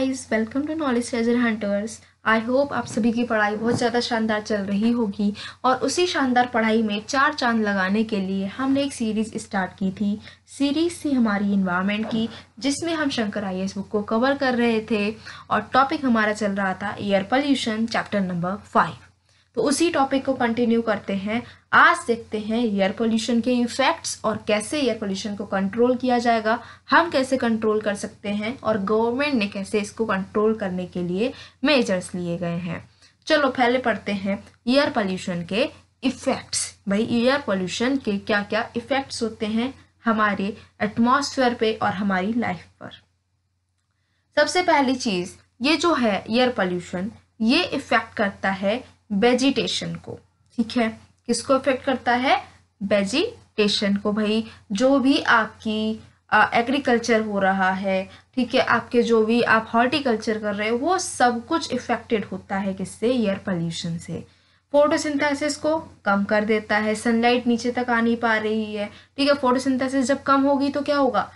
Guys, welcome to knowledge treasure hunters. I hope आप सभी की पढ़ाई बहुत ज़्यादा शानदार चल रही होगी और उसी शानदार पढ़ाई में चार चांद लगाने के लिए हमने एक सीरीज़ स्टार्ट की थी। सीरीज़ थी हमारी इन्वायरमेंट की, जिसमें हम शंकर आईएएस बुक को कवर कर रहे थे और टॉपिक हमारा चल रहा था एयर पोल्यूशन, चैप्टर नंबर 5। तो उसी टॉपिक को कंटिन्यू करते हैं। आज देखते हैं एयर पोल्यूशन के इफेक्ट्स और कैसे एयर पोल्यूशन को कंट्रोल किया जाएगा, हम कैसे कंट्रोल कर सकते हैं और गवर्नमेंट ने कैसे इसको कंट्रोल करने के लिए मेजर्स लिए गए हैं। चलो पहले पढ़ते हैं एयर पोल्यूशन के इफेक्ट्स। भाई एयर पोल्यूशन के क्या क्या इफेक्ट्स होते हैं हमारे एटमॉस्फेयर पे और हमारी लाइफ पर। सबसे पहली चीज, ये जो है एयर पोल्यूशन, ये इफेक्ट करता है वेजिटेशन को। ठीक है, किसको इफेक्ट करता है? वेजिटेशन को। भाई जो भी आपकी एग्रीकल्चर हो रहा है, ठीक है, आपके जो भी आप हॉर्टिकल्चर कर रहे हो, वो सब कुछ इफेक्टेड होता है किससे? एयर पोल्यूशन से। फोटोसिंथेसिस को कम कर देता है, सनलाइट नीचे तक आ नहीं पा रही है। ठीक है, फोटोसिंथेसिस जब कम होगी तो क्या होगा?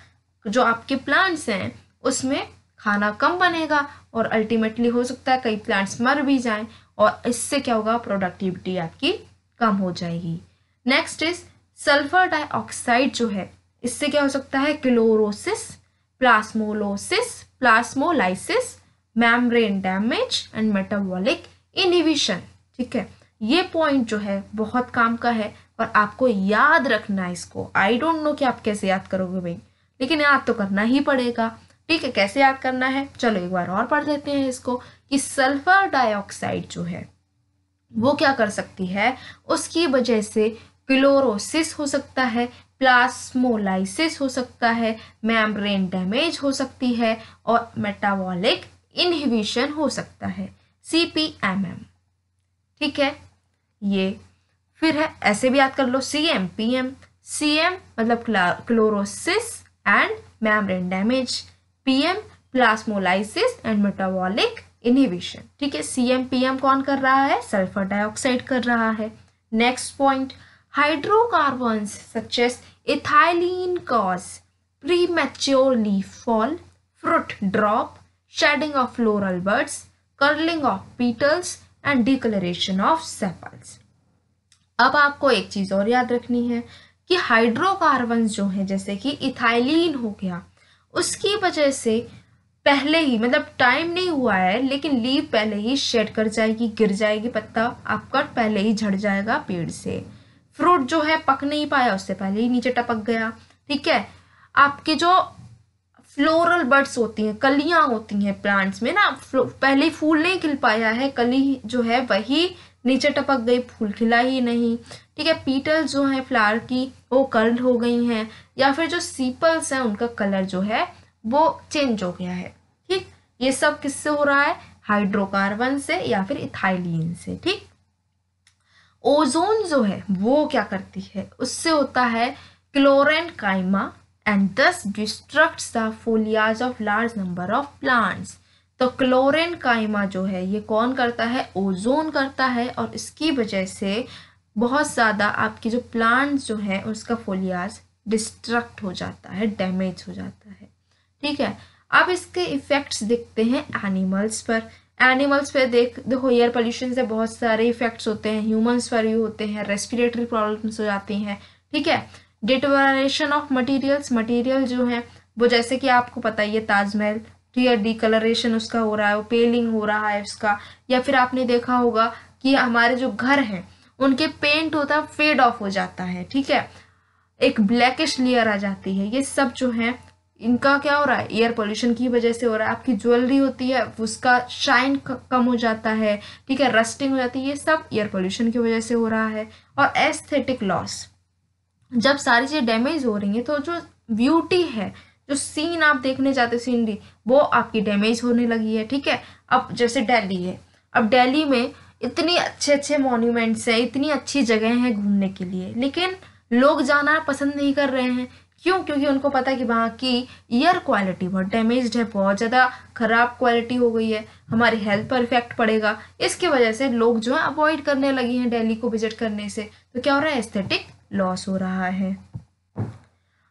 जो आपके प्लांट्स हैं उसमें खाना कम बनेगा और अल्टीमेटली हो सकता है कई प्लांट्स मर भी जाएं और इससे क्या होगा? प्रोडक्टिविटी आपकी कम हो जाएगी। नेक्स्ट इज सल्फर डाइऑक्साइड जो है, इससे क्या हो सकता है? Chlorosis, plasmolysis, plasmolysis, membrane damage and metabolic inhibition. ठीक है, ये पॉइंट जो है बहुत काम का है और आपको याद रखना है इसको। आई डोंट नो कि आप कैसे याद करोगे भाई, लेकिन याद तो करना ही पड़ेगा। ठीक है, कैसे याद करना है? चलो एक बार और पढ़ लेते हैं इसको कि सल्फर डाइऑक्साइड जो है वो क्या कर सकती है? उसकी वजह से क्लोरोसिस हो सकता है, प्लास्मोलाइसिस हो सकता है, मेम्ब्रेन डैमेज हो सकती है और मेटाबॉलिक इनहिबिशन हो सकता है, CPMM। ठीक है, ये फिर है, ऐसे भी याद कर लो, CMPM। CM मतलब chlorosis and membrane damage, PM plasmolysis and metabolic inhibition. ठीक है, CMPM कौन कर रहा है? सल्फर डाइऑक्साइड कर रहा है। Next point, hydrocarbons such as ethylene cause premature leaf fall, fruit drop, shedding of floral buds, curling of petals and discolouration of sepals. अब आपको एक चीज और याद रखनी है कि हाइड्रोकार्बन्स जो है, जैसे कि इथाइलिन हो गया, उसकी वजह से पहले ही, मतलब टाइम नहीं हुआ है लेकिन लीफ पहले ही शेड कर जाएगी, गिर जाएगी, पत्ता आपका पहले ही झड़ जाएगा पेड़ से। फ्रूट जो है पक नहीं पाया, उससे पहले ही नीचे टपक गया। ठीक है, आपके जो फ्लोरल बड्स होती हैं, कलियां होती हैं प्लांट्स में ना, पहले ही फूल नहीं खिल पाया है, कली जो है वही नीचे टपक गई, फूल खिला ही नहीं। ठीक है, पीटल्स जो है फ्लावर की वो कर्ल हो गई हैं, या फिर जो सीपल्स हैं उनका कलर जो है वो चेंज हो गया है। ठीक, ये सब किससे हो रहा है? हाइड्रोकार्बन से या फिर इथाइलिन से। ठीक, ओजोन जो है वो क्या करती है? उससे होता है chlorenchyma and thus destructs the foliage of large number of plants. तो क्लोरेनकाइमा जो है ये कौन करता है? ओजोन करता है और इसकी वजह से बहुत ज़्यादा आपकी जो प्लांट्स जो है उसका फोलियाज डिस्ट्रक्ट हो जाता है, डैमेज हो जाता है। ठीक है, अब इसके इफेक्ट्स दिखते हैं एनिमल्स पर। एनिमल्स पे देखो एयर पोल्यूशन से बहुत सारे इफेक्ट्स होते हैं, ह्यूमंस पर भी होते हैं, रेस्पिरेटरी प्रॉब्लम्स हो जाती हैं। ठीक है, डिटोरेशन ऑफ मटेरियल्स, मटेरियल जो है वो, जैसे कि आपको पता ही है ताजमहल, ठीक है, डिकलरेशन उसका हो रहा है, वो पेलिंग हो रहा है उसका। या फिर आपने देखा होगा कि हमारे जो घर हैं उनके पेंट होता है फेड ऑफ हो जाता है। ठीक है, एक ब्लैकिश लेयर आ जाती है। ये सब जो है इनका क्या हो रहा है? एयर पोल्यूशन की वजह से हो रहा है। आपकी ज्वेलरी होती है उसका शाइन कम हो जाता है, ठीक है, रस्टिंग हो जाती है, ये सब एयर पोल्यूशन की वजह से हो रहा है। और एस्थेटिक लॉस, जब सारी चीजें डैमेज हो रही है तो जो ब्यूटी है, जो सीन आप देखने जाते सीनरी, वो आपकी डैमेज होने लगी है। ठीक है, अब जैसे दिल्ली है, अब दिल्ली में इतनी अच्छे अच्छे मॉन्यूमेंट्स हैं, इतनी अच्छी जगह हैं घूमने के लिए, लेकिन लोग जाना पसंद नहीं कर रहे हैं। क्यों? क्योंकि उनको पता है कि वहाँ की एयर क्वालिटी बहुत डैमेज्ड है, बहुत ज़्यादा खराब क्वालिटी हो गई है, हमारी हेल्थ पर इफेक्ट पड़ेगा। इसकी वजह से लोग जो है अवॉइड करने लगे हैं दिल्ली को विजिट करने से। तो क्या हो रहा है? एस्थेटिक लॉस हो रहा है।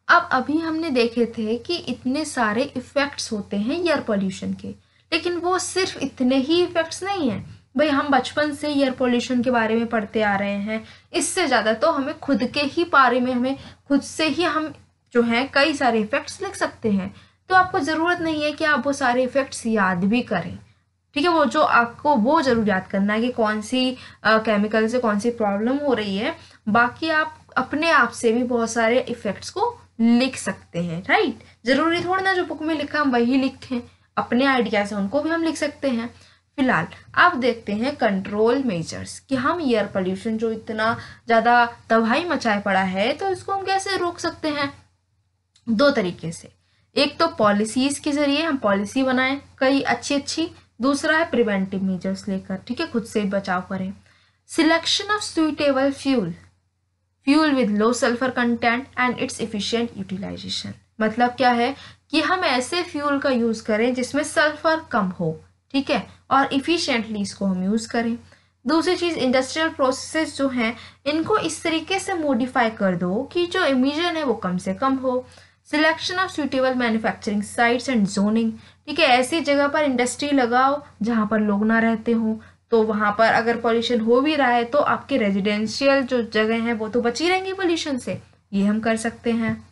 अब अभी हमने देखे थे कि इतने सारे इफेक्ट्स होते हैं एयर पोल्यूशन के, लेकिन वो सिर्फ इतने ही इफेक्ट्स नहीं हैं भाई, हम बचपन से एयर पोल्यूशन के बारे में पढ़ते आ रहे हैं, इससे ज़्यादा तो हमें खुद के ही बारे में, हमें खुद से ही हम जो है कई सारे इफेक्ट्स लिख सकते हैं। तो आपको ज़रूरत नहीं है कि आप वो सारे इफेक्ट्स याद भी करें, ठीक है। वो जो आपको वो ज़रूर याद करना है कि कौन सी केमिकल से कौन सी प्रॉब्लम हो रही है, बाकी आप अपने आप से भी बहुत सारे इफेक्ट्स को लिख सकते हैं, राइट। ज़रूरी थोड़ा ना जो बुक में लिखा हम वही लिखें, अपने आइडिया से उनको भी हम लिख सकते हैं। फिलहाल अब देखते हैं कंट्रोल मेजर्स कि हम एयर पोल्यूशन जो इतना ज़्यादा तबाही मचाए पड़ा है तो इसको हम कैसे रोक सकते हैं। दो तरीके से, एक तो पॉलिसीज़ के ज़रिए हम पॉलिसी बनाएं कई अच्छी, दूसरा है प्रिवेंटिव मेजर्स लेकर, ठीक है, खुद से बचाव करें। Selection of suitable fuel with low sulphur content and its efficient utilisation. मतलब क्या है कि हम ऐसे फ्यूल का यूज़ करें जिसमें सल्फर कम हो, ठीक है, और इफ़िशिएंटली इसको हम यूज़ करें। दूसरी चीज़, इंडस्ट्रियल प्रोसेसेस जो हैं इनको इस तरीके से मॉडिफाई कर दो कि जो इमिशन है वो कम से कम हो। Selection of suitable manufacturing sites and zoning, ठीक है, ऐसी जगह पर इंडस्ट्री लगाओ जहाँ पर लोग ना रहते हों, तो वहाँ पर अगर पॉल्यूशन हो भी रहा है तो आपके रेजिडेंशियल जो जगह हैं वो तो बची रहेंगी पॉल्यूशन से, ये हम कर सकते हैं।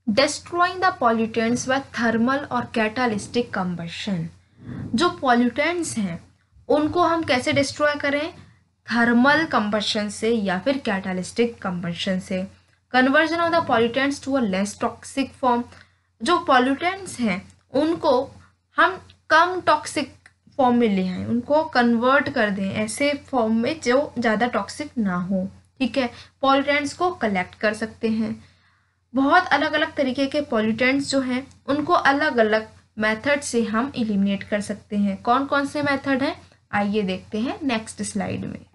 Destroying the pollutants by thermal और कैटालिस्टिक कंबशन। जो पॉल्यूटेंट्स हैं उनको हम कैसे डिस्ट्रॉय करें, थर्मल कंबशन से या फिर कैटालिस्टिक कंबशन से। Conversion of the pollutants to a less toxic form. जो पॉल्यूटेंट्स हैं उनको हम कम टॉक्सिक फॉर्म में ले आएँ, उनको कन्वर्ट कर दें ऐसे फॉर्म में जो ज़्यादा टॉक्सिक ना हो, ठीक है। पॉल्यूटेंट्स को कलेक्ट कर सकते हैं। बहुत अलग अलग तरीके के पॉल्यूटेंट्स जो हैं उनको अलग अलग मेथड से हम एलिमिनेट कर सकते हैं। कौन कौन से मेथड हैं आइए देखते हैं नेक्स्ट स्लाइड में।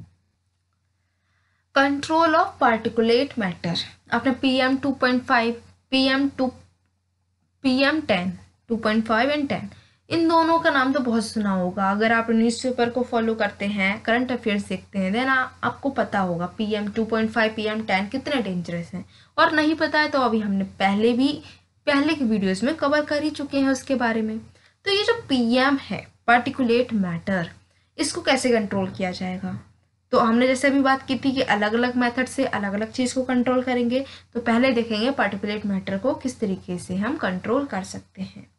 Control of particulate matter. आपने PM 2.5, PM10, 2.5 एंड 10, इन दोनों का नाम तो बहुत सुना होगा। अगर आप न्यूज़पेपर को फॉलो करते हैं, करंट अफेयर्स देखते हैं, देन आपको पता होगा PM 2.5, PM10 कितने डेंजरस हैं। और नहीं पता है तो अभी हमने पहले की वीडियोस में कवर कर ही चुके हैं उसके बारे में। तो ये जो PM है, पार्टिकुलेट मैटर, इसको कैसे कंट्रोल किया जाएगा। तो हमने जैसे अभी बात की थी कि अलग अलग मेथड से अलग अलग चीज़ को कंट्रोल करेंगे। तो पहले देखेंगे पार्टिकुलेट मैटर को किस तरीके से हम कंट्रोल कर सकते हैं।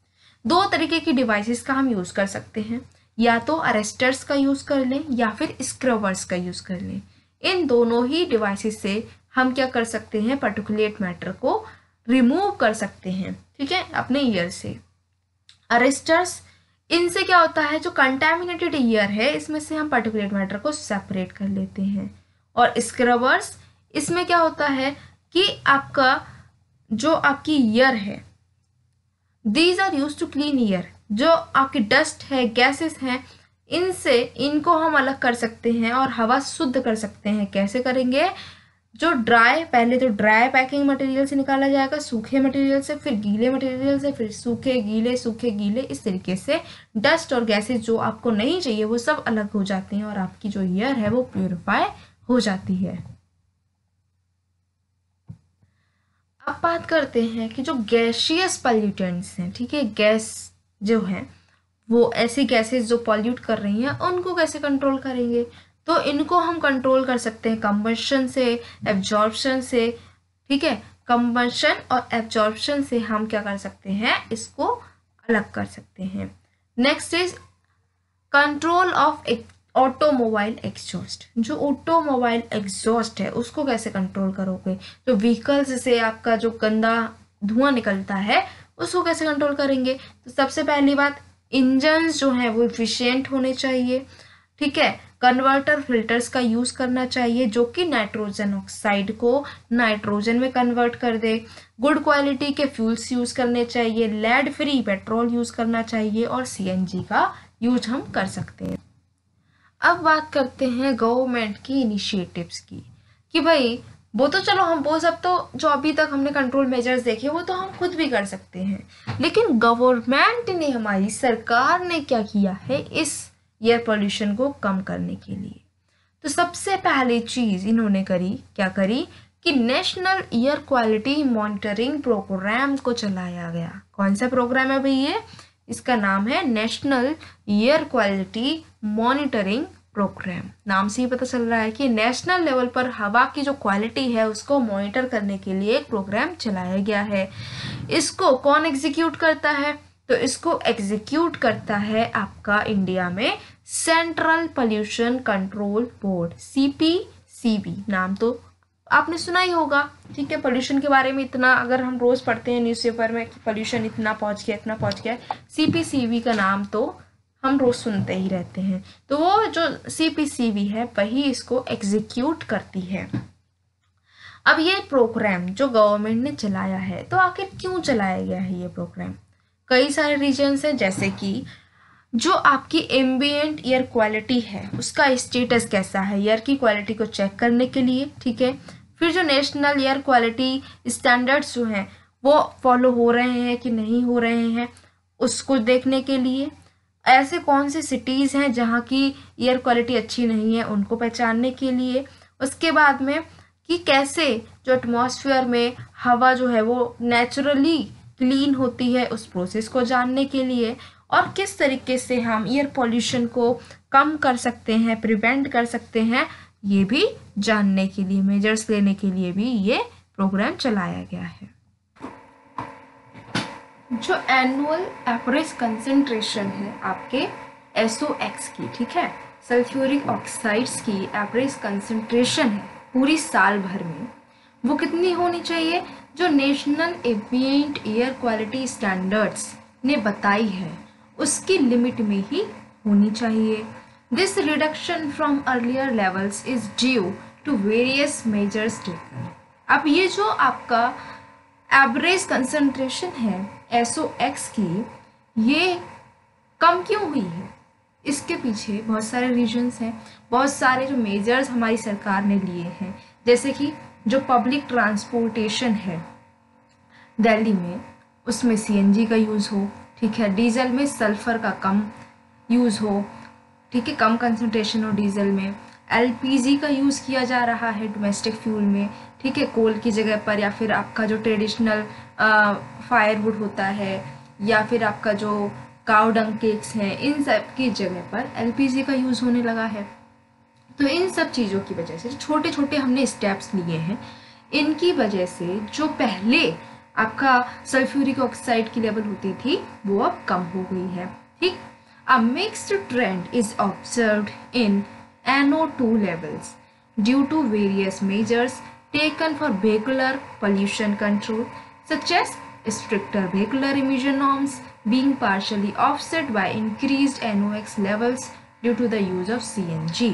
दो तरीके की डिवाइसेस का हम यूज़ कर सकते हैं, या तो अरेस्टर्स का यूज़ कर लें या फिर स्क्रबर्स का यूज़ कर लें। इन दोनों ही डिवाइसेस से हम क्या कर सकते हैं, पार्टिकुलेट मैटर को रिमूव कर सकते हैं, ठीक है, अपने ईयर से। अरेस्टर्स, इनसे क्या होता है, जो कंटामिनेटेड ईयर है इसमें से हम पार्टिकुलेट मैटर को सेपरेट कर लेते हैं। और स्क्रबर्स, इसमें क्या होता है कि आपका जो आपकी ईयर है, these are use to clean air, जो आपकी डस्ट है, गैसेस हैं, इनको हम अलग कर सकते हैं और हवा शुद्ध कर सकते हैं। कैसे करेंगे, जो पहले तो ड्राई पैकिंग मटेरियल से निकाला जाएगा, सूखे मटेरियल से, फिर गीले मटेरियल से, फिर सूखे गीले, इस तरीके से डस्ट और गैसेस जो आपको नहीं चाहिए वो सब अलग हो जाते हैं और आपकी जो एयर है वो प्यूरिफाई हो जाती है। अब बात करते हैं कि जो गैसियस पॉल्यूटेंट्स हैं, ठीक है, गैस जो है वो ऐसी गैसेस जो पॉल्यूट कर रही हैं उनको कैसे कंट्रोल करेंगे। तो इनको हम कंट्रोल कर सकते हैं कंबशन से, एब्जॉर्प्शन से, ठीक है। कंबशन और एब्जॉर्प्शन से हम क्या कर सकते हैं, इसको अलग कर सकते हैं। Next is control of automobile exhaust. जो ऑटोमोबाइल एग्जॉस्ट है उसको कैसे कंट्रोल करोगे, जो व्हीकल्स से आपका जो गंदा धुआं निकलता है उसको कैसे कंट्रोल करेंगे। तो सबसे पहली बात, इंजन्स जो हैं वो इफिशिएंट होने चाहिए, ठीक है। कन्वर्टर फिल्टर्स का यूज़ करना चाहिए जो कि नाइट्रोजन ऑक्साइड को नाइट्रोजन में कन्वर्ट कर दे। गुड क्वालिटी के फ्यूल्स यूज़ करने चाहिए, लेड फ्री पेट्रोल यूज़ करना चाहिए और CNG का यूज हम कर सकते हैं। अब बात करते हैं गवर्नमेंट की इनिशिएटिव्स की, कि भाई वो तो चलो हम वो सब तो जो अभी तक हमने कंट्रोल मेजर्स देखे वो तो हम खुद भी कर सकते हैं, लेकिन गवर्नमेंट ने, हमारी सरकार ने क्या किया है इस एयर पोल्यूशन को कम करने के लिए। तो सबसे पहली चीज़ इन्होंने क्या करी कि national air quality monitoring programme को चलाया गया। कौन सा प्रोग्राम है भाई ये, इसका नाम है national air quality monitoring programme. नाम से ही पता चल रहा है कि नेशनल लेवल पर हवा की जो क्वालिटी है उसको मॉनिटर करने के लिए एक प्रोग्राम चलाया गया है। इसको कौन एग्जीक्यूट करता है? तो इसको एग्जीक्यूट करता है आपका इंडिया में central pollution control board, CPCB। नाम तो आपने सुना ही होगा, ठीक है। पोल्यूशन के बारे में इतना अगर हम रोज पढ़ते हैं न्यूज़पेपर में कि पोल्यूशन इतना पहुंच गया, इतना पहुंच गया, CPCB का नाम तो हम रोज सुनते ही रहते हैं। तो वो जो CPCB है वही इसको एग्जीक्यूट करती है। अब ये प्रोग्राम जो गवर्नमेंट ने चलाया है, तो आखिर क्यों चलाया गया है ये प्रोग्राम? कई सारे रीजंस हैं, जैसे कि जो आपकी एम्बिएंट एयर क्वालिटी है उसका स्टेटस कैसा है, एयर की क्वालिटी को चेक करने के लिए, ठीक है। फिर जो नेशनल एयर क्वालिटी स्टैंडर्ड्स जो हैं वो फॉलो हो रहे हैं कि नहीं हो रहे हैं उसको देखने के लिए। ऐसे कौन से सिटीज़ हैं जहाँ की एयर क्वालिटी अच्छी नहीं है उनको पहचानने के लिए। उसके बाद में कि कैसे जो एटमॉस्फेयर में हवा जो है वो नेचुरली क्लीन होती है उस प्रोसेस को जानने के लिए, और किस तरीके से हम एयर पोल्यूशन को कम कर सकते हैं, प्रिवेंट कर सकते हैं, ये भी जानने के लिए, मेजर्स लेने के लिए भी ये प्रोग्राम चलाया गया है। जो एनुअल एवरेज कंसंट्रेशन है आपके SOx की, ठीक है, सल्फ्यूरिक ऑक्साइड्स की एवरेज कंसंट्रेशन है पूरी साल भर में, वो कितनी होनी चाहिए? जो national ambient air quality standards ने बताई है उसकी लिमिट में ही होनी चाहिए। This reduction from earlier levels is due to various measures taken. अब ये जो आपका एवरेज कंसंट्रेशन है SOx की, ये कम क्यों हुई है? इसके पीछे बहुत सारे रीजंस हैं, बहुत सारे जो मेजर्स हमारी सरकार ने लिए हैं, जैसे कि जो पब्लिक ट्रांसपोर्टेशन है दिल्ली में, उसमें CNG का यूज़ हो, ठीक है, डीजल में सल्फर का कम यूज़ हो, ठीक है, कम कंसंट्रेशन हो डीजल में, LPG का यूज़ किया जा रहा है डोमेस्टिक फ्यूल में, ठीक है, कोल की जगह पर, या फिर आपका जो ट्रेडिशनल फायरवुड होता है, या फिर आपका जो काउ डंग केक्स हैं, इन सब की जगह पर LPG का यूज़ होने लगा है। तो इन सब चीज़ों की वजह से छोटे छोटे हमने स्टेप्स लिए हैं, इनकी वजह से जो पहले आपका सल्फ्यूरिक ऑक्साइड की लेवल होती थी वो अब कम हो गई है, ठीक। अ mixed trend is observed in NO2 levels due to various measures taken for vehicular pollution control, such as stricter vehicular emission norms being partially offset by increased NOx levels due to the use of CNG।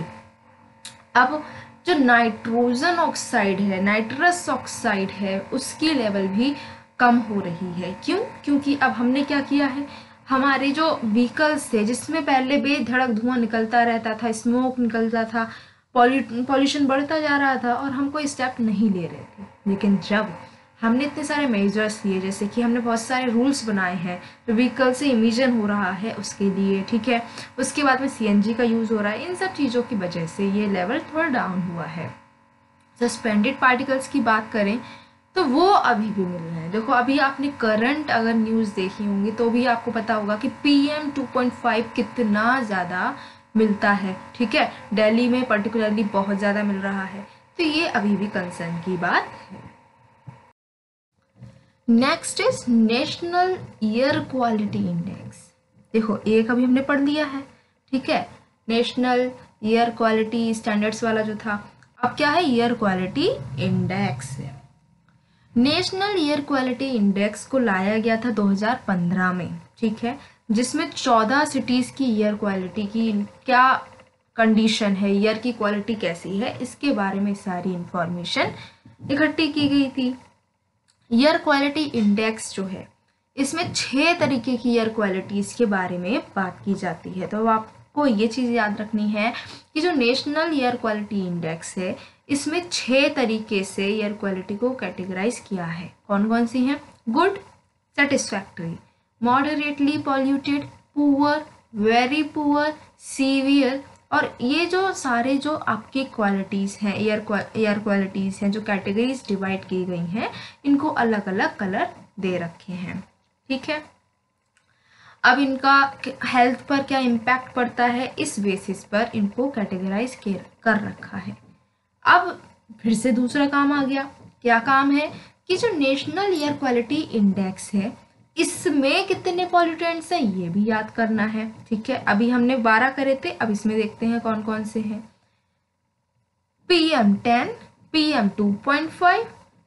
अब जो nitrogen oxide है, nitrous oxide है, उसकी level भी कम हो रही है। क्यों? क्योंकि अब हमने क्या किया है, हमारे जो व्हीकल्स थे जिसमें पहले बेधड़क धुआं निकलता रहता था, स्मोक निकलता था, पॉल्यूशन बढ़ता जा रहा था और हम कोई स्टेप नहीं ले रहे थे। लेकिन जब हमने इतने सारे मेजर्स लिए, जैसे कि हमने बहुत सारे रूल्स बनाए हैं जो व्हीकल से इमिशन हो रहा है उसके लिए, ठीक है, उसके बाद में CNG का यूज़ हो रहा है, इन सब चीज़ों की वजह से ये लेवल थोड़ा डाउन हुआ है। सस्पेंडेड पार्टिकल्स की बात करें तो वो अभी भी मिल रहे हैं। देखो अभी आपने करंट अगर न्यूज़ देखी होंगी तो भी आपको पता होगा कि PM 2.5 कितना ज़्यादा मिलता है, ठीक है, दिल्ली में पर्टिकुलरली बहुत ज़्यादा मिल रहा है। तो ये अभी भी कंसर्न की बात है। Next is national air quality index. देखो एक अभी हमने पढ़ लिया है, ठीक है, नेशनल एयर क्वालिटी स्टैंडर्ड्स वाला जो था, अब क्या है, एयर क्वालिटी इंडेक्स है। नेशनल एयर क्वालिटी इंडेक्स को लाया गया था 2015 में, ठीक है, जिसमें 14 सिटीज़ की एयर क्वालिटी की क्या कंडीशन है, एयर की क्वालिटी कैसी है, इसके बारे में सारी इंफॉर्मेशन इकट्ठी की गई थी। एयर क्वालिटी इंडेक्स जो है इसमें 6 तरीके की एयर क्वालिटीज़ के बारे में बात की जाती है। तो आपको ये चीज़ याद रखनी है कि जो नेशनल एयर क्वालिटी इंडेक्स है इसमें 6 तरीके से एयर क्वालिटी को कैटेगराइज किया है। कौन कौन सी हैं? Good, satisfactory, moderately polluted, poor, very poor, severe. और ये जो सारे जो आपकी क्वालिटीज़ हैं, एयर क्वालिटीज़ हैं, जो कैटेगरीज डिवाइड की गई हैं, इनको अलग अलग कलर दे रखे हैं, ठीक है। अब इनका हेल्थ पर क्या इम्पैक्ट पड़ता है, इस बेसिस पर इनको कैटेगराइज कर रखा है। अब फिर से दूसरा काम आ गया। क्या काम है कि जो नेशनल एयर क्वालिटी इंडेक्स है इसमें कितने पॉल्यूटेंट्स हैं ये भी याद करना है। ठीक है, अभी हमने 12 करे थे, अब इसमें देखते हैं कौन कौन से हैं। PM10, PM2.5,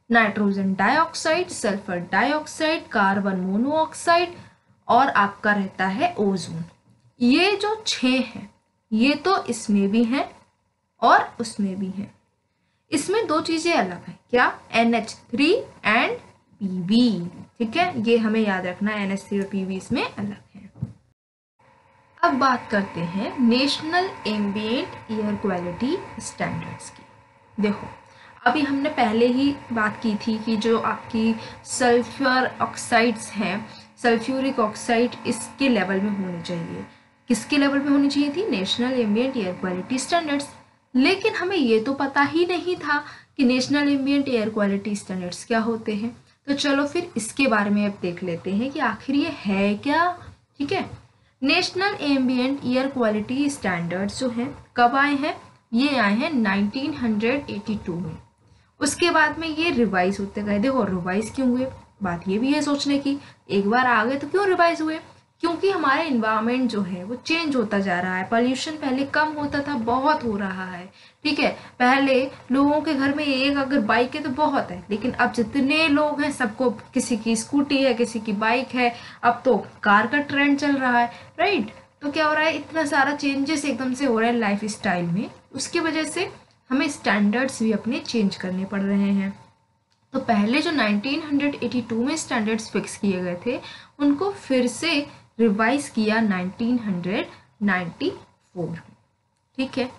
nitrogen dioxide, sulphur dioxide, carbon monoxide और आपका रहता है ओजोन। ये जो 6 हैं ये तो इसमें भी हैं और उसमें भी हैं। इसमें दो चीजें अलग हैं, क्या, NH3 एंड PV। ठीक है, ये हमें याद रखना है, NH3 और PV इसमें अलग है। अब बात करते हैं national ambient air quality standards की। देखो अभी हमने पहले ही बात की थी कि जो आपकी सल्फ्यूर ऑक्साइड्स हैं, सल्फ्यूरिक ऑक्साइड इसके लेवल में होनी चाहिए। किसके लेवल में होनी चाहिए थी, national ambient air quality standards. लेकिन हमें ये तो पता ही नहीं था कि national ambient air quality standards क्या होते हैं। तो चलो फिर इसके बारे में अब देख लेते हैं कि आखिर ये है क्या। ठीक है, national ambient air quality standards जो हैं कब आए हैं, ये आए हैं 1982 में। उसके बाद में ये रिवाइज होते गए। देखो रिवाइज क्यों हुए, बात ये भी है सोचने की, एक बार आ गए तो क्यों रिवाइज हुए, क्योंकि हमारे इन्वायरमेंट जो है वो चेंज होता जा रहा है। पॉल्यूशन पहले कम होता था, बहुत हो रहा है। ठीक है, पहले लोगों के घर में एक अगर बाइक है तो बहुत है, लेकिन अब जितने लोग हैं सबको, किसी की स्कूटी है, किसी की बाइक है, अब तो कार का ट्रेंड चल रहा है, राइट। तो क्या हो रहा है, इतना सारा चेंजेस एकदम से हो रहा है लाइफ स्टाइल में, उसकी वजह से हमें स्टैंडर्ड्स भी अपने चेंज करने पड़ रहे हैं। तो पहले जो 1982 में स्टैंडर्ड्स फिक्स किए गए थे उनको फिर से रिवाइज किया 1994 में। ठीक है,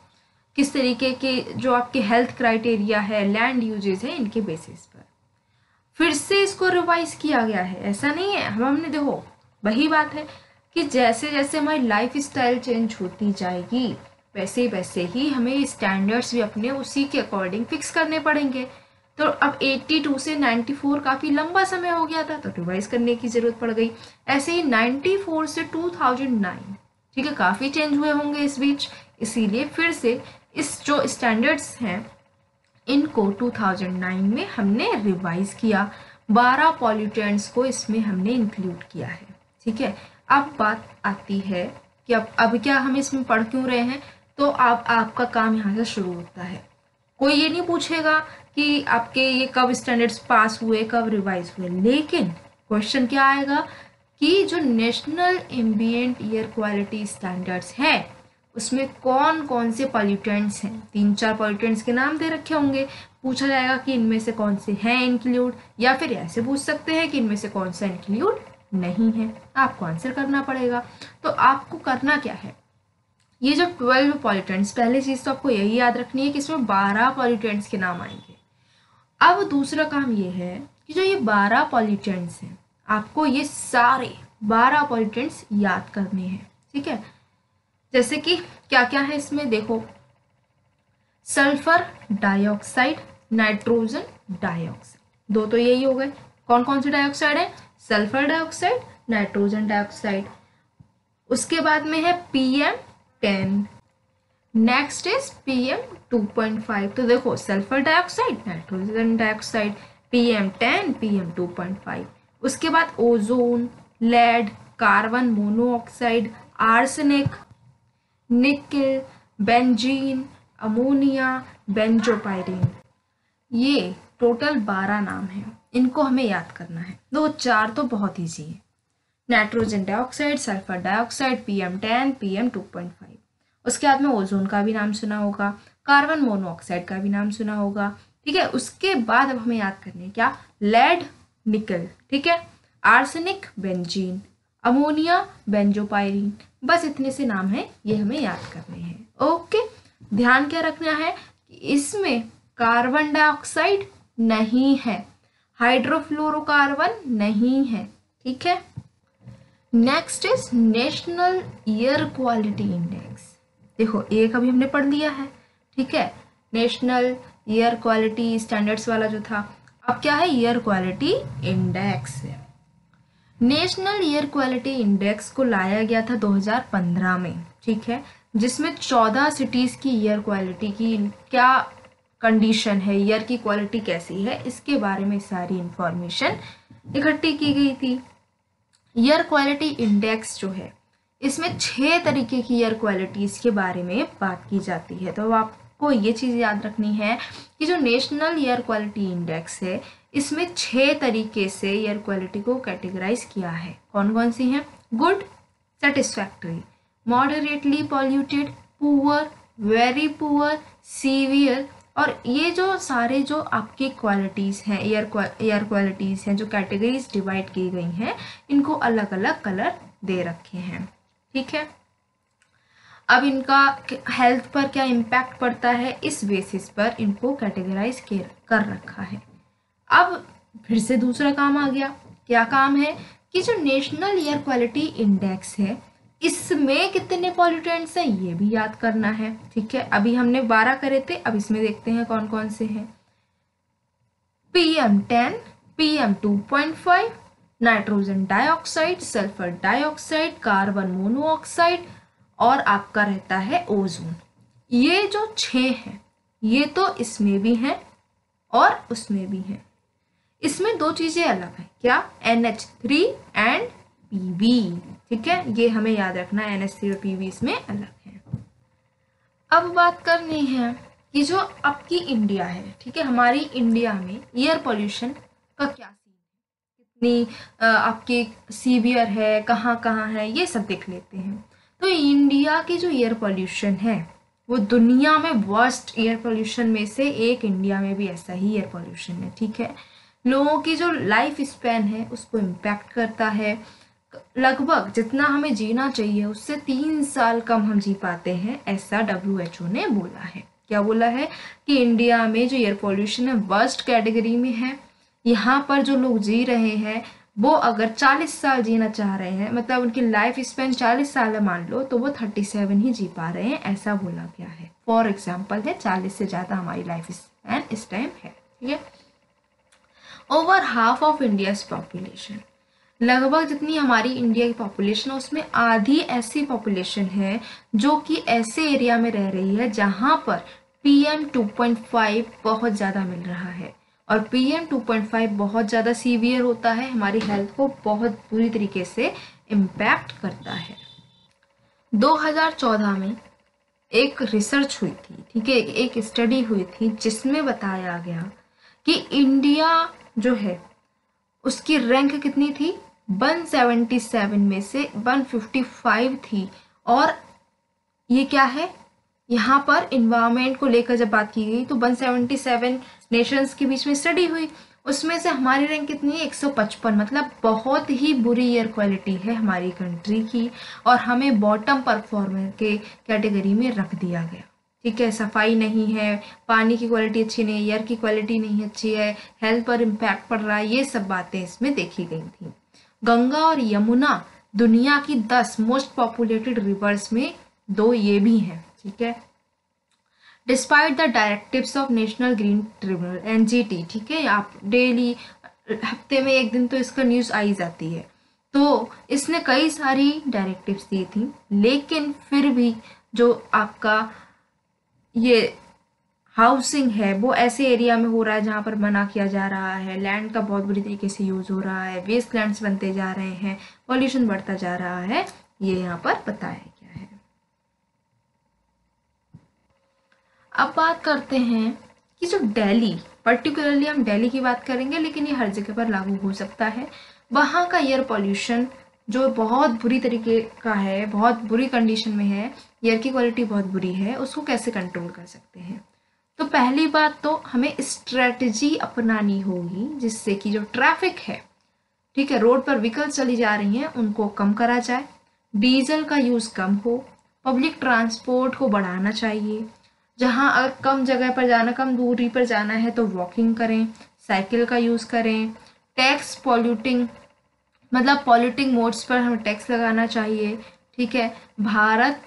किस तरीके के जो आपके हेल्थ क्राइटेरिया है, लैंड यूजेस है, इनके बेसिस पर फिर से इसको रिवाइज किया गया है। ऐसा नहीं है, हमने देखो वही बात है कि जैसे जैसे हमारी लाइफ स्टाइल चेंज होती जाएगी वैसे वैसे ही हमें स्टैंडर्ड्स भी अपने उसी के अकॉर्डिंग फिक्स करने पड़ेंगे। तो अब 82 से 94 काफ़ी लंबा समय हो गया था तो रिवाइज करने की ज़रूरत पड़ गई। ऐसे ही 94 से 2009, ठीक है, काफ़ी चेंज हुए होंगे इस बीच, इसीलिए फिर से इस जो स्टैंडर्ड्स हैं इनको 2009 में हमने रिवाइज किया। 12 पॉल्यूटेंट्स को इसमें हमने इंक्लूड किया है। ठीक है, अब बात आती है कि अब क्या हम इसमें पढ़ क्यों रहे हैं। तो अब आपका काम यहाँ से शुरू होता है। कोई ये नहीं पूछेगा कि आपके ये कब स्टैंडर्ड्स पास हुए, कब रिवाइज हुए, लेकिन क्वेश्चन क्या आएगा कि जो national ambient air quality standards हैं उसमें कौन कौन से पॉल्यूटेंट्स हैं। 3-4 पॉल्यूटेंट्स के नाम दे रखे होंगे, पूछा जाएगा कि इनमें से कौन से हैं इंक्लूड, या फिर ऐसे पूछ सकते हैं कि इनमें से कौन सा इंक्लूड नहीं है। आपको आंसर करना पड़ेगा। तो आपको करना क्या है, ये जो 12 पॉल्यूटेंट्स, पहले चीज़ तो आपको यही याद रखनी है कि इसमें 12 पॉल्यूटेंट्स के नाम आएंगे। अब दूसरा काम ये है कि जो ये 12 पॉल्यूटेंट्स हैं आपको ये सारे 12 पॉल्यूटेंट्स याद करने हैं। ठीक है, जैसे कि क्या क्या है इसमें देखो, सल्फर डाइऑक्साइड, नाइट्रोजन डाइऑक्साइड, दो तो यही हो गए। कौन कौन से डाइऑक्साइड है, सल्फर डाइऑक्साइड, नाइट्रोजन डाइऑक्साइड। उसके बाद में है PM10, नेक्स्ट इज PM2.5। तो देखो sulphur dioxide, nitrogen dioxide, PM10, PM2.5। उसके बाद ozone, lead, carbon monoxide, arsenic, nickel, benzene, ammonia, benzopyrene. ये टोटल 12 नाम हैं, इनको हमें याद करना है। 2-4 तो बहुत ईजी है, nitrogen dioxide, sulphur dioxide, PM10, PM2.5। उसके बाद में ओजोन का भी नाम सुना होगा, कार्बन मोनोऑक्साइड का भी नाम सुना होगा। ठीक है, उसके बाद अब हमें याद करने क्या, लेड, निकल, ठीक है, आर्सेनिक, बेंजीन, अमोनिया, बेंजोपायरीन। बस इतने से नाम हैं, ये हमें याद करने हैं। ओके, ध्यान क्या रखना है कि इसमें कार्बन डाइऑक्साइड नहीं है, हाइड्रोफ्लोरोकार्बन नहीं है। ठीक है, next is national air quality index. देखो एक अभी हमने पढ़ लिया है, ठीक है, नेशनल एयर क्वालिटी स्टैंडर्ड्स वाला जो था, अब क्या है, एयर क्वालिटी इंडेक्स है। नेशनल एयर क्वालिटी इंडेक्स को लाया गया था 2015 में, ठीक है, जिसमें 14 सिटीज़ की एयर क्वालिटी की क्या कंडीशन है, एयर की क्वालिटी कैसी है, इसके बारे में सारी इंफॉर्मेशन इकट्ठी की गई थी। एयर क्वालिटी इंडेक्स जो है, इसमें 6 तरीके की एयर क्वालिटीज़ के बारे में बात की जाती है। तो आपको ये चीज़ याद रखनी है कि जो नेशनल एयर क्वालिटी इंडेक्स है, इसमें 6 तरीके से एयर क्वालिटी को कैटेगराइज किया है। कौन कौन सी हैं? Good, satisfactory, moderately polluted, poor, very poor, severe. और ये जो सारे जो आपकी क्वालिटीज़ हैं, एयर क्वालिटीज़ हैं, जो कैटेगरीज डिवाइड की गई हैं, इनको अलग अलग कलर दे रखे हैं, ठीक है। अब इनका हेल्थ पर क्या इम्पैक्ट पड़ता है, इस बेसिस पर इनको कैटेगराइज कर रखा है। अब फिर से दूसरा काम आ गया। क्या काम है कि जो नेशनल एयर क्वालिटी इंडेक्स है, इसमें कितने पॉल्यूटेंट्स हैं ये भी याद करना है, ठीक है। अभी हमने 12 करे थे, अब इसमें देखते हैं कौन कौन से हैं। PM10, PM2.5, nitrogen dioxide, sulphur dioxide, carbon monoxide और आपका रहता है ओजोन। ये जो 6 हैं, ये तो इसमें भी हैं और उसमें भी हैं। इसमें 2 चीजें अलग हैं, क्या? NH3 एंड PV, ठीक है, ये हमें याद रखना है, NH3 और PV इसमें अलग है। अब बात करनी है कि जो आपकी इंडिया है, ठीक है, हमारी इंडिया में एयर पोल्यूशन का क्या सीन है, कितनी आपकी सीवियर है, कहाँ कहाँ है, ये सब देख लेते हैं। तो इंडिया की जो एयर पोल्यूशन है, वो दुनिया में वर्स्ट एयर पोल्यूशन में से एक इंडिया में भी ऐसा ही एयर पोल्यूशन है, ठीक है। लोगों की जो लाइफ स्पैन है उसको इम्पैक्ट करता है। लगभग जितना हमें जीना चाहिए उससे 3 साल कम हम जी पाते हैं, ऐसा WHO ने बोला है। क्या बोला है? कि इंडिया में जो एयर पोल्यूशन है वर्स्ट कैटेगरी में है। यहाँ पर जो लोग जी रहे हैं वो अगर 40 साल जीना चाह रहे हैं, मतलब उनकी लाइफ स्पैन 40 साल है मान लो, तो वो 37 ही जी पा रहे हैं, ऐसा बोला गया है। फॉर एग्जाम्पल है, 40 से ज़्यादा हमारी लाइफ स्पैन इस टाइम है, ठीक है। Over half of India's population, लगभग जितनी हमारी इंडिया की पॉपुलेशन है उसमें आधी ऐसी पॉपुलेशन है जो कि ऐसे एरिया में रह रही है जहां पर PM2.5 बहुत ज़्यादा मिल रहा है। और PM2.5 बहुत ज़्यादा सीवियर होता है, हमारी हेल्थ को बहुत बुरी तरीके से इम्पैक्ट करता है। 2014 में एक रिसर्च हुई थी, ठीक है, एक स्टडी हुई थी जिसमें बताया गया कि इंडिया जो है उसकी रैंक कितनी थी, 177 में से 155 थी। और ये क्या है, यहाँ पर इन्वायरमेंट को लेकर जब बात की गई तो 177 नेशंस के बीच में स्टडी हुई, उसमें से हमारी रैंक कितनी है, 155, मतलब बहुत ही बुरी एयर क्वालिटी है हमारी कंट्री की, और हमें बॉटम परफॉर्मर के कैटेगरी में रख दिया गया, ठीक है। सफाई नहीं है, पानी की क्वालिटी अच्छी नहीं है, एयर की क्वालिटी नहीं अच्छी है, हेल्थ पर इम्पैक्ट पड़ रहा है, ये सब बातें इसमें देखी गई थी। गंगा और यमुना दुनिया की 10 मोस्ट पॉपुलेटेड रिवर्स में 2 ये भी हैं, ठीक है। Despite the directives of national green tribunal NGT, ठीक है, आप डेली हफ्ते में एक दिन तो इसका न्यूज़ आई जाती है। तो इसने कई सारी डायरेक्टिव्स दी थी, लेकिन फिर भी जो आपका ये हाउसिंग है वो ऐसे एरिया में हो रहा है जहाँ पर मना किया जा रहा है, लैंड का बहुत बुरी तरीके से यूज हो रहा है, वेस्ट लैंड्स बनते जा रहे हैं, पॉल्यूशन बढ़ता जा रहा है, ये यहाँ पर बताया गया है। अब बात करते हैं कि जो दिल्ली, पर्टिकुलरली हम दिल्ली की बात करेंगे, लेकिन ये हर जगह पर लागू हो सकता है, वहाँ का एयर पॉल्यूशन जो बहुत बुरी तरीके का है, बहुत बुरी कंडीशन में है, एयर की क्वालिटी बहुत बुरी है, उसको कैसे कंट्रोल कर सकते हैं। तो पहली बात तो हमें स्ट्रेटजी अपनानी होगी जिससे कि जो ट्रैफिक है, ठीक है, रोड पर व्हीकल चली जा रही हैं उनको कम करा जाए, डीजल का यूज़ कम हो, पब्लिक ट्रांसपोर्ट को बढ़ाना चाहिए, जहां अगर कम जगह पर जाना, कम दूरी पर जाना है तो वॉकिंग करें, साइकिल का यूज़ करें, टैक्स मतलब पॉल्यूटिंग मोड्स पर हमें टैक्स लगाना चाहिए, ठीक है। भारत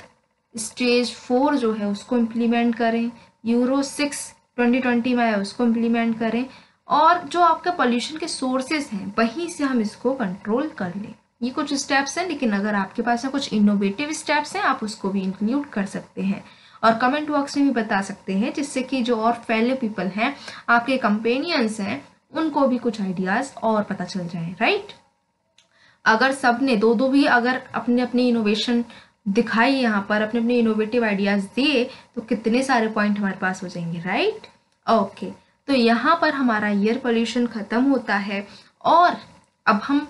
स्टेज 4 जो है उसको इम्प्लीमेंट करें, यूरो 6 2020 में है उसको इम्प्लीमेंट करें, और जो आपके पोल्यूशन के सोर्सेज हैं वहीं से हम इसको कंट्रोल कर लें। ये कुछ स्टेप्स हैं, लेकिन अगर आपके पास में कुछ इनोवेटिव स्टेप्स हैं आप उसको भी इंक्लूड कर सकते हैं और कमेंट बॉक्स में भी बता सकते हैं, जिससे कि जो और फेलो पीपल हैं, आपके कंपेनियंस हैं, उनको भी कुछ आइडियाज़ और पता चल जाए, राइट। अगर सब ने दो भी अगर अपने अपने इनोवेशन दिखाई, यहाँ पर अपने अपने इनोवेटिव आइडियाज़ दिए, तो कितने सारे पॉइंट हमारे पास हो जाएंगे, राइट। ओके, तो यहाँ पर हमारा एयर पोल्यूशन ख़त्म होता है और अब हम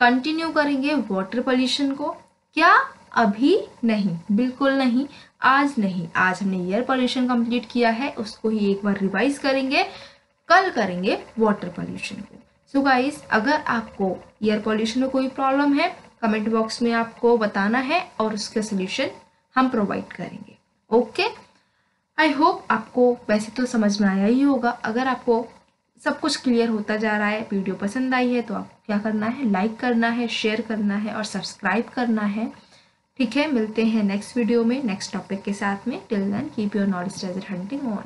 कंटिन्यू करेंगे वाटर पोल्यूशन को। क्या? अभी नहीं, बिल्कुल नहीं, आज नहीं। आज हमने एयर पोल्यूशन कंप्लीट किया है, उसको ही एक बार रिवाइज करेंगे, कल करेंगे वाटर पोल्यूशन को। सो गाइस, अगर आपको एयर पोल्यूशन में कोई प्रॉब्लम है, कमेंट बॉक्स में आपको बताना है और उसका सोल्यूशन हम प्रोवाइड करेंगे। ओके, आई होप आपको वैसे तो समझ में आया ही होगा। अगर आपको सब कुछ क्लियर होता जा रहा है, वीडियो पसंद आई है, तो आपको क्या करना है, लाइक करना है, शेयर करना है और सब्सक्राइब करना है। ठीक है, मिलते हैं नेक्स्ट वीडियो में नेक्स्ट टॉपिक के साथ में। Till then keep your knowledge treasure hunting on.